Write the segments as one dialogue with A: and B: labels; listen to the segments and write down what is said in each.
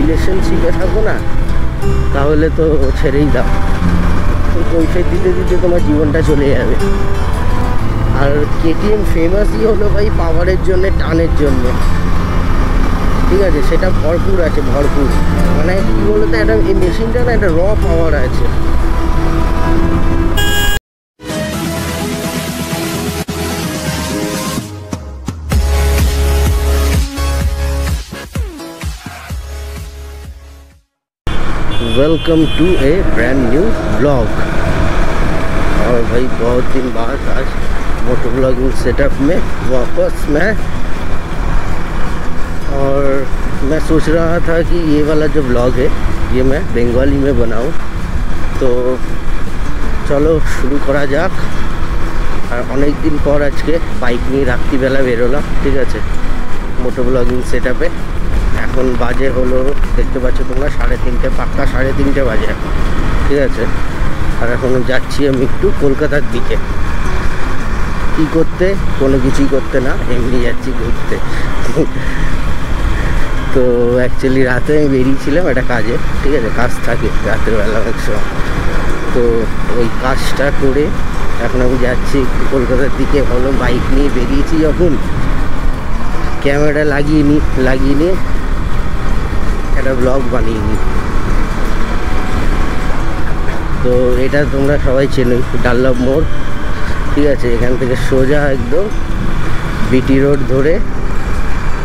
A: রিলেশনশিপে থাকো না, তাহলে তো ছেড়েই দাও, কৈফিয়ত দিতে দিতে তোমার জীবনটা চলে যাবে। আর কেটিএম ফেমাসই হলো ভাই পাওয়ারের জন্যে, টানের জন্য, ঠিক আছে? সেটা ভরপুর আছে, ভরপুর। মানে কী বলতো, একটা এই মেশিনটা না একটা র পাওয়ার আছে। Welcome to a brand new blog. और भाई बहुत दिन बाद आज मोटो ब्लॉगिंग सेटअप में वापस मैं, और मैं सोच रहा था कि ये वाला जो ब्लॉग है ये मैं बंगाली में बनाऊं, तो चलो शुरू करा जाक। और अनेक दिन पर आज के बाइक नहीं रात्रि बेला बेरोलाम, ठीक है, मोटो ब्लॉगिंग सेटअपे। এখন বাজে হলো, দেখতে পাচ্ছ তোমরা 3:30, পাক্কা 3:30 বাজে এখন, ঠিক আছে। আর এখন যাচ্ছি আমি একটু কলকাতার দিকে। কী করতে? কোনো কিছুই করতে না, এমনি যাচ্ছি ঘুরতে। তো অ্যাকচুয়ালি রাতে আমি বেরিয়েছিলাম একটা কাজে, ঠিক আছে, কাজ থাকে রাতের বেলা অনেক সময়। তো ওই কাজটা করে এখন আমি যাচ্ছি একটু কলকাতার দিকে। ভাবলাম বাইক নিয়ে বেরিয়েছি যখন, ক্যামেরা লাগিয়ে নিয়ে একটা ব্লগ বানিয়ে নিই। তো এটা তোমরা সবাই চেনো, ডাল্লাভ মোড়, ঠিক আছে। এখান থেকে সোজা একদম বিটি রোড ধরে,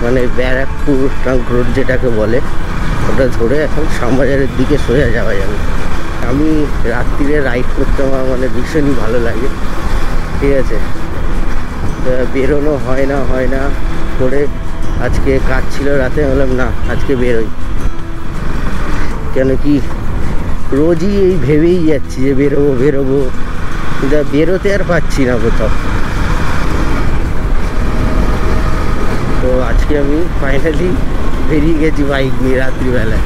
A: মানে ব্যারাকপুর ট্রাঙ্ক রোড যেটাকে বলে, ওটা ধরে এখন শ্যামবাজারের দিকে সোজা যাওয়া যাবে। আমি রাত্রিরে রাইড করতে আমার মানে ভীষণই ভালো লাগে, ঠিক আছে। বেরোনো হয় না করে আজকে কাজ ছিল রাতে, বললাম না আজকে বেরোই। কেন কি রোজই এই ভেবেই যাচ্ছি যে বেরোবো, কিন্তু বেরোতে আর পাচ্ছি না কোথাও। তো আজকে আমি ফাইনালি বেরিয়ে গেছি বাইক নিয়ে রাত্রিবেলায়,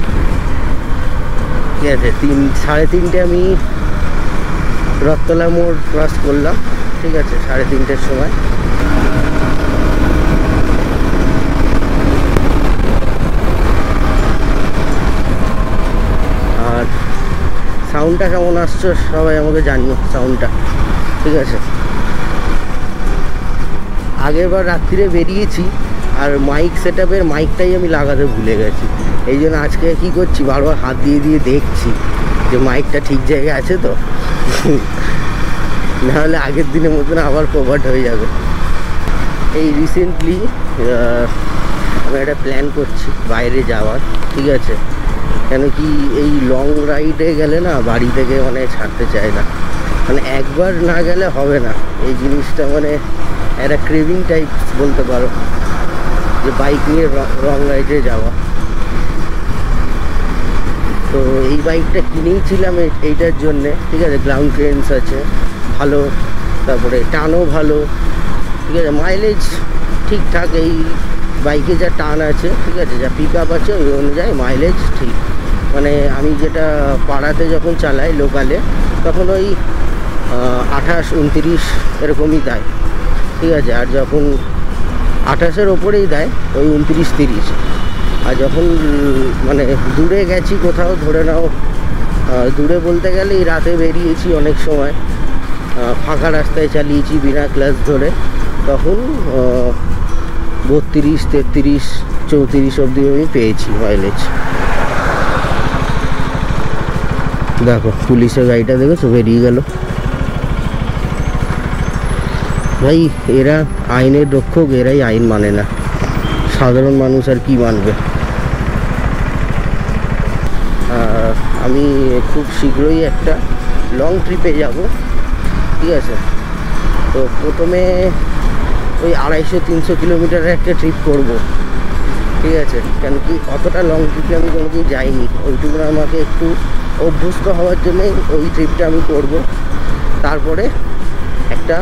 A: ঠিক আছে। 3:30 আমি রথতলা মোড় ক্রস করলাম, ঠিক আছে, 3:30-র সময়। আর সাউন্ডটা কেমন আসছে সবাই আমাকে জানিও, সাউন্ডটা, ঠিক আছে। আগেরবার রাত্রিরে বেরিয়েছি আর মাইক সেটআপের মাইকটাই আমি লাগাতে ভুলে গেছি। এই জন্য আজকে কী করছি, বারবার হাত দিয়ে দেখছি যে মাইকটা ঠিক জায়গায় আছে তো, নাহলে আগের দিনের মতন আবার কভার্ড হয়ে যাবে। এই রিসেন্টলি আমি একটা প্ল্যান করছি বাইরে যাওয়ার, ঠিক আছে। কেন কি এই লং রাইডে গেলে না বাড়ি থেকে মানে ছাড়তে চায় না, মানে একবার না গেলে হবে না। এই জিনিসটা মানে একটা ক্রেভিং টাইপ বলতে পারো, যে বাইক নিয়ে লং রাইডে যাওয়া। তো এই বাইকটা কিনেইছিলাম এইটার জন্যে, ঠিক আছে। গ্রাউন্ড ক্লিয়ারেন্স আছে ভালো, তারপরে টানও ভালো, ঠিক আছে। মাইলেজ ঠিকঠাক, এই বাইকে যা টান আছে, ঠিক আছে, যা পিক আপ আছে ওই অনুযায়ী মাইলেজ ঠিক। মানে আমি যেটা পাড়াতে যখন চালাই লোকালে, তখন ওই 28-29 এরকমই দেয়, ঠিক আছে। আর যখন 28-এর ওপরেই দেয় ওই 29-30। আর যখন মানে দূরে গেছি কোথাও, ধরে নাও দূরে বলতে গেলে এই রাতে বেরিয়েছি অনেক সময়, ফাঁকা রাস্তায় চালিয়েছি বিনা ক্লাচ ধরে, তখন 32, 33, 34 অবধি আমি পেয়েছি মাইলেজ। দেখো পুলিশের গাড়িটা দেখেছো, বেরিয়ে গেল। ভাই এরা আইনের রক্ষক, এরাই আইন মানে না, সাধারণ মানুষ আর কি মানবে। আমি খুব শীঘ্রই একটা লং ট্রিপে যাব, ঠিক আছে। তো প্রথমে ওই 250-300 কিলোমিটারের একটা ট্রিপ করব, ঠিক আছে। কেন কি অতটা লং ট্রিপে আমি কোনোদিন যাইনি, ওইটুকু আমাকে একটু অভ্যস্ত হওয়ার জন্যে ওই ট্রিপটা আমি করব। তারপরে একটা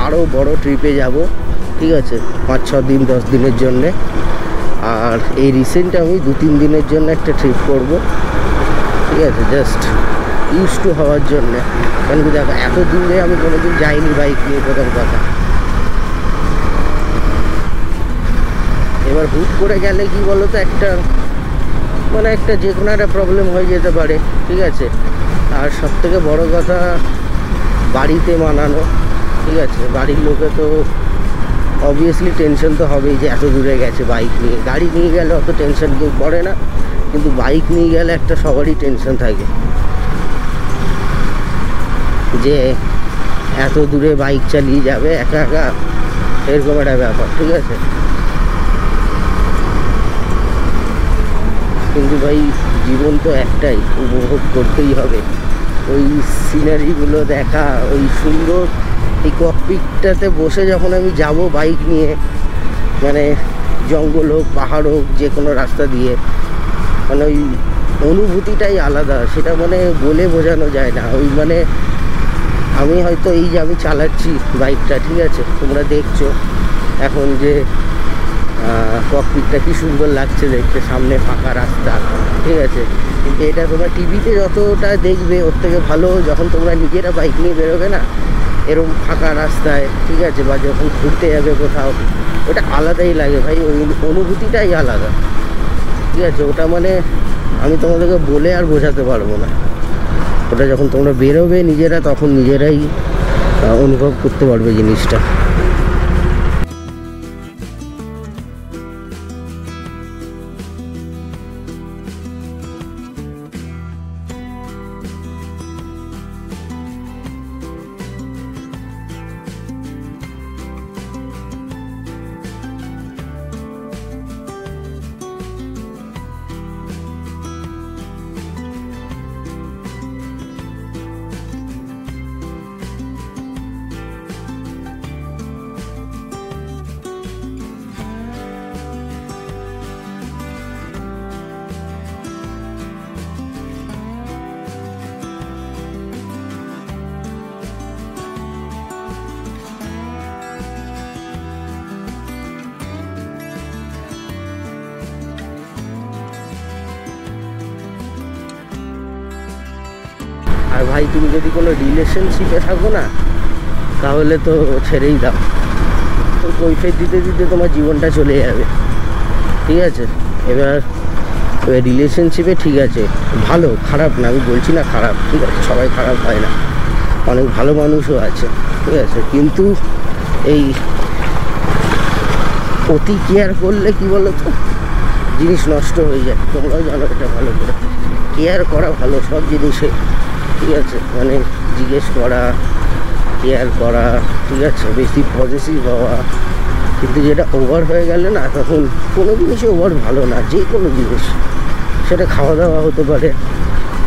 A: আরও বড় ট্রিপে যাব, ঠিক আছে, 5-6 দিন 10 দিনের জন্যে। আর এই রিসেন্ট আমি 2-3 দিনের জন্য একটা ট্রিপ করব, ঠিক আছে, জাস্ট ইউজ টু হওয়ার জন্যে। কেন কি দেখো এত দূরে আমি কোনোদিন যাইনি বাইক নিয়ে, প্রথম কথা। এবার হুট করে গেলে কি বলো তো, একটা মানে একটা যে কোনো একটা প্রবলেম হয়ে যেতে পারে, ঠিক আছে। আর সবথেকে বড় কথা বাড়িতে মানানো, ঠিক আছে। বাড়ির লোকে তো অবভিয়াসলি টেনশন তো হবেই যে এত দূরে গেছে বাইক নিয়ে। গাড়ি নিয়ে গেলে অত টেনশন কেউ পড়ে না, কিন্তু বাইক নিয়ে গেলে একটা সবারই টেনশন থাকে যে এত দূরে বাইক চালিয়ে যাবে একা একা, এরকম একটা ব্যাপার, ঠিক আছে। কিন্তু ভাই জীবন তো একটাই, উপভোগ করতেই হবে। ওই সিনারিগুলো দেখা, ওই সুন্দর এই ককপিটটাতে বসে যখন আমি যাব বাইক নিয়ে, মানে জঙ্গল হোক পাহাড় হোক যে কোনো রাস্তা দিয়ে, মানে ওই অনুভূতিটাই আলাদা, সেটা মানে বলে বোঝানো যায় না। ওই মানে আমি হয়তো এই যে আমি চালাচ্ছি বাইকটা, ঠিক আছে, তোমরা দেখছো এখন যে ককপিটটা কি সুন্দর লাগছে দেখতে, সামনে ফাঁকা রাস্তা, ঠিক আছে। কিন্তু এটা তোমরা টিভিতে যতটা দেখবে ওর থেকে ভালো যখন তোমরা নিজেরা বাইক নিয়ে বেরোবে না এরকম ফাঁকা রাস্তায়, ঠিক আছে, বা যখন ঘুরতে যাবে কোথাও, ওটা আলাদাই লাগে ভাই, ওই অনুভূতিটাই আলাদা, ঠিক আছে। ওটা মানে আমি তোমাদেরকে বলে আর বোঝাতে পারবো না। ওটা যখন তোমরা বেরোবে নিজেরা, তখন নিজেরাই অনুভব করতে পারবে জিনিসটা। আর ভাই তুমি যদি কোনো রিলেশনশিপে থাকো না, তাহলে তো ছেড়েই দাও, তো কৈফিয়ত দিতে দিতে তোমার জীবনটা চলে যাবে, ঠিক আছে। এবার রিলেশনশিপে ঠিক আছে, ভালো খারাপ না, আমি বলছি না খারাপ, ঠিক আছে, সবাই খারাপ হয় না, অনেক ভালো মানুষও আছে, ঠিক আছে। কিন্তু এই অতি কেয়ার করলে কি বলো তো, জিনিস নষ্ট হয়ে যায়, তোমরাও জানো এটা ভালো করে। কেয়ার করা ভালো সব জিনিসে, ঠিক আছে, মানে জিজ্ঞেস করা, কেয়ার করা, ঠিক আছে, বেশি পজিটিভ হওয়া। কিন্তু যেটা ওভার হয়ে গেলে না, তখন কোনো জিনিসই ওভার ভালো না, যে কোনো জিনিস, সেটা খাওয়া দাওয়া হতে পারে,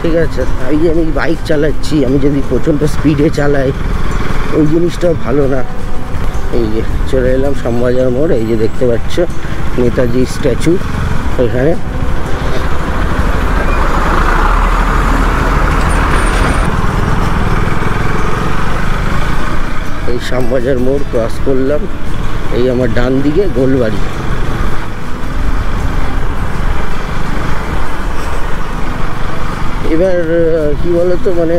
A: ঠিক আছে। এই যে আমি বাইক চালাচ্ছি, আমি যদি প্রচণ্ড স্পিডে চালাই, ওই জিনিসটাও ভালো না। এই যে চলে এলাম শ্যামবাজার মোড়, এই যে দেখতে পাচ্ছ নেতাজি স্ট্যাচু, এখানে এই শ্যামবাজার মোড় ক্রস করলাম, এই আমার ডান দিকে গোলবাড়ি। এবার কি বলতো, মানে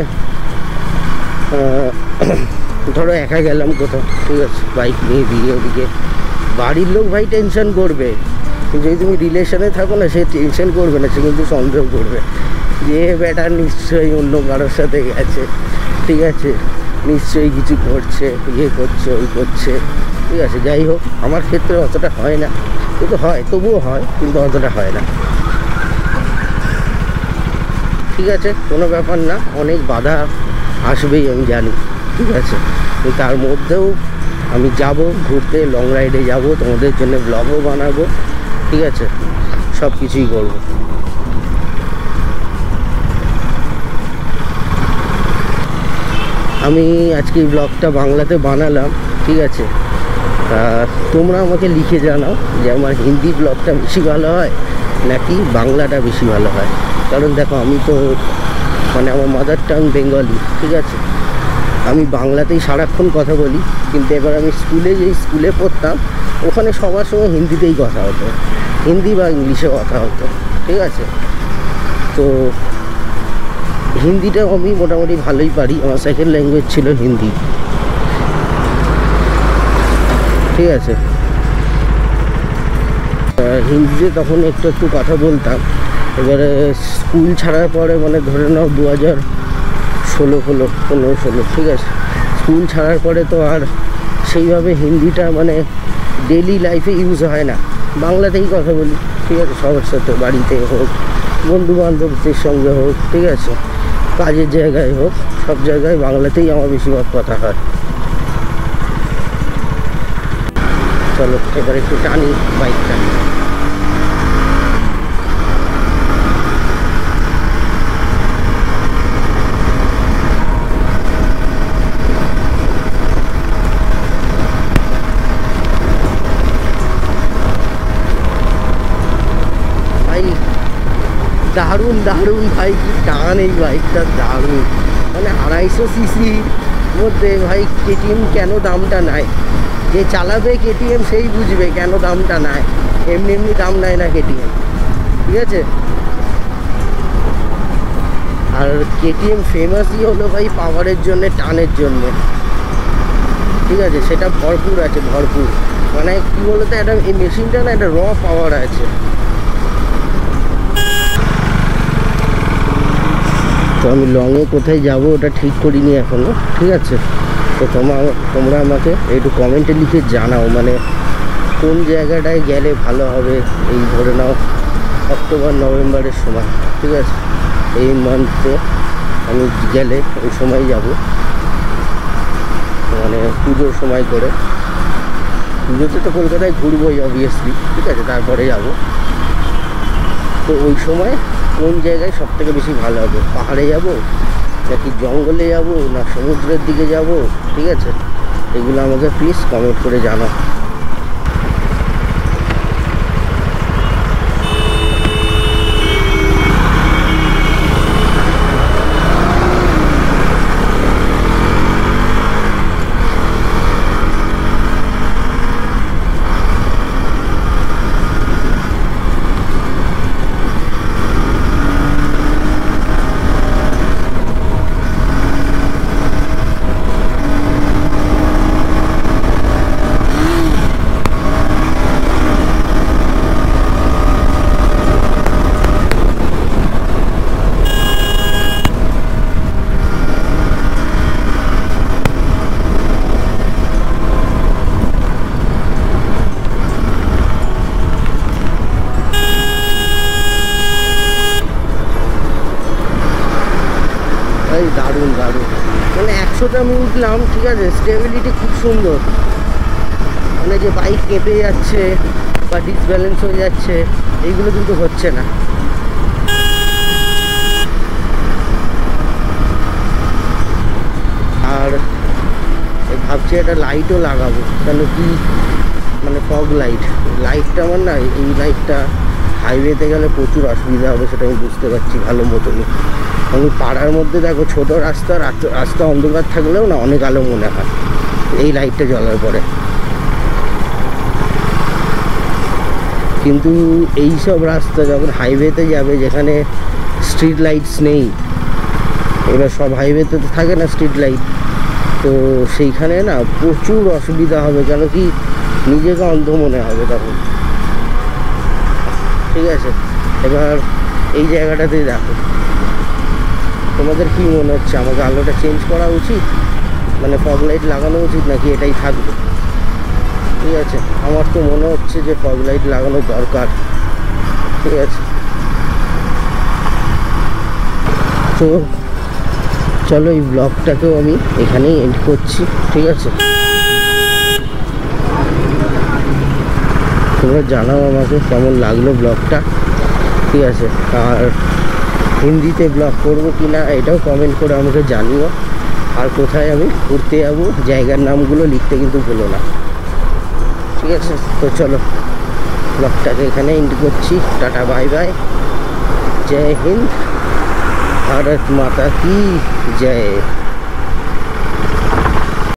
A: ধরো একা গেলাম কোথাও, ঠিক আছে, বাইক নিয়ে দিয়ে, ওদিকে বাড়ির লোক ভাই টেনশন করবে, যদি তুমি রিলেশনে থাকো না সে টেনশন করবে না, সে কিন্তু সন্দেহ করবে যে বেটা নিশ্চয়ই অন্য কারোর সাথে গেছে, ঠিক আছে, নিশ্চয়ই কিছু করছে, ইয়ে করছে, ওই করছে, ঠিক আছে। যাই হোক, আমার ক্ষেত্রে অতটা হয় না, কিন্তু হয়, তবুও হয়, কিন্তু অতটা হয় না, ঠিক আছে, কোনো ব্যাপার না। অনেক বাধা আসবেই আমি জানি, ঠিক আছে, কিন্তু তার মধ্যেও আমি যাব ঘুরতে, লং রাইডে যাব, তোমাদের জন্য ব্লগও বানাবো, ঠিক আছে, সব কিছুই করবো। আমি আজকে এই ব্লগটা বাংলাতে বানালাম, ঠিক আছে। তোমরা আমাকে লিখে জানাও যে আমার হিন্দি ব্লগটা বেশি ভালো হয় নাকি বাংলাটা বেশি ভালো হয়। কারণ দেখো, আমি তো মানে আমার মাদার টাং বেঙ্গলি, ঠিক আছে, আমি বাংলাতেই সারাক্ষণ কথা বলি। কিন্তু এবার আমি স্কুলে পড়তাম, ওখানে সবার সঙ্গে হিন্দিতেই কথা হতো, হিন্দি বা ইংলিশে কথা হতো, ঠিক আছে। তো হিন্দিটাও আমি মোটামুটি ভালোই পারি, আমার সেকেন্ড ল্যাঙ্গুয়েজ ছিল হিন্দি, ঠিক আছে। হিন্দিতে তখন একটু কথা বলতাম, এবারে স্কুল ছাড়ার পরে মানে ধরে নাও 2016 ঠিক আছে, স্কুল ছাড়ার পরে তো আর সেইভাবে হিন্দিটা মানে ডেলি লাইফে ইউজ হয় না, বাংলাতেই কথা বলি, ঠিক আছে, সবার সাথে, বাড়িতে হোক, বন্ধু বান্ধবদের সঙ্গে হোক, ঠিক আছে, কাজের জায়গায় হোক, সব জায়গায় বাংলাতেই আমার বেশিরভাগ কথা হয়। চলো এবার একটু টানি বাইকটা। দারুণ দারুণ ভাই, কি টান এই বাইকটা, দারুণ, মানে 250 সিসির মধ্যে ভাই কেটিএম কেন দামটা নেয়, যে চালাবে কেটিএম সেই বুঝবে কেন দামটা নেয়, এমনি এমনি দাম নেয় না কেটিএম, ঠিক আছে। আর কেটিএম ফেমাসই হলো ভাই পাওয়ারের জন্যে, টানের জন্যে, ঠিক আছে, সেটা ভরপুর আছে, ভরপুর, মানে কী বলতো একটা এই মেশিনটা না একটা র পাওয়ার আছে। তো আমি লংয়ে কোথায় যাব ওটা ঠিক করিনি এখনও, ঠিক আছে, তো তোমরা আমাকে একটু কমেন্টে লিখে জানাও, মানে কোন জায়গাটায় গেলে ভালো হবে, এই ধরে নাও অক্টোবর নভেম্বরের সময়, ঠিক আছে, এই মান্থে আমি গেলে ওই সময় যাব, মানে পুজোর সময় করে, পুজোতে তো কলকাতায় ঘুরবোই অবভিয়াসলি, ঠিক আছে, তারপরে যাব। তো ওই সময় কোন জায়গায় সব থেকে বেশি ভালো হবে, পাহাড়ে যাব নাকি জঙ্গলে যাব না সমুদ্রের দিকে যাব, ঠিক আছে, এগুলো আমাকে প্লিজ কমেন্ট করে জানাও। দারুণ দারুণ, মানে 100তে আমি উঠলাম, ঠিক আছে, স্টেবিলিটি খুব সুন্দর, মানে যে বাইক কেঁপে যাচ্ছে বা ডিসব্যালেন্স হয়ে যাচ্ছে এইগুলো কিন্তু হচ্ছে না। আর ভাবছি একটা লাইটও লাগাবো, কেন কি মানে ফগ লাইটটা আমার না, এই লাইটটা হাইওয়েতে গেলে প্রচুর অসুবিধা হবে, সেটা আমি বুঝতে পারছি ভালো মতনই। আমি পাড়ার মধ্যে দেখো ছোটো রাস্তা অন্ধকার থাকলেও না অনেক আলো মনে হয় এই লাইটটা জ্বলার পরে, কিন্তু এই সব রাস্তা যখন হাইওয়েতে যাবে যেখানে স্ট্রিট লাইটস নেই, এবার সব হাইওয়েতে তো থাকে না স্ট্রিট লাইট, তো সেইখানে না প্রচুর অসুবিধা হবে, কেন কি নিজেকে অন্ধ মনে হবে তখন, ঠিক আছে। এবার এই জায়গাটাতেই দেখো, তোমাদের কি মনে হচ্ছে, আমাকে আলোটা চেঞ্জ করা উচিত, মানে ফগ লাইট লাগানো উচিত নাকি এটাই থাকবে, ঠিক আছে। আমার তো মনে হচ্ছে যে ফগ লাইট লাগানো দরকার, ঠিক আছে। তো চলো এই ব্লগটাকেও আমি এখানেই এন্ড করছি, ঠিক আছে। তোমরা জানাও আমাকে কেমন লাগলো ব্লগটা, ঠিক আছে, আর হিন্দিতে ব্লগ করবো কি না এটাও কমেন্ট করে আমাকে জানিও, আর কোথায় আমি ঘুরতে যাবো জায়গার নামগুলো লিখতে কিন্তু ভুলো না, ঠিক আছে। তো চলো ব্লগটাকে এখানে এন্ড করছি, টাটা বাই বাই, জয় হিন্দ, ভারত মাতা কি জয়।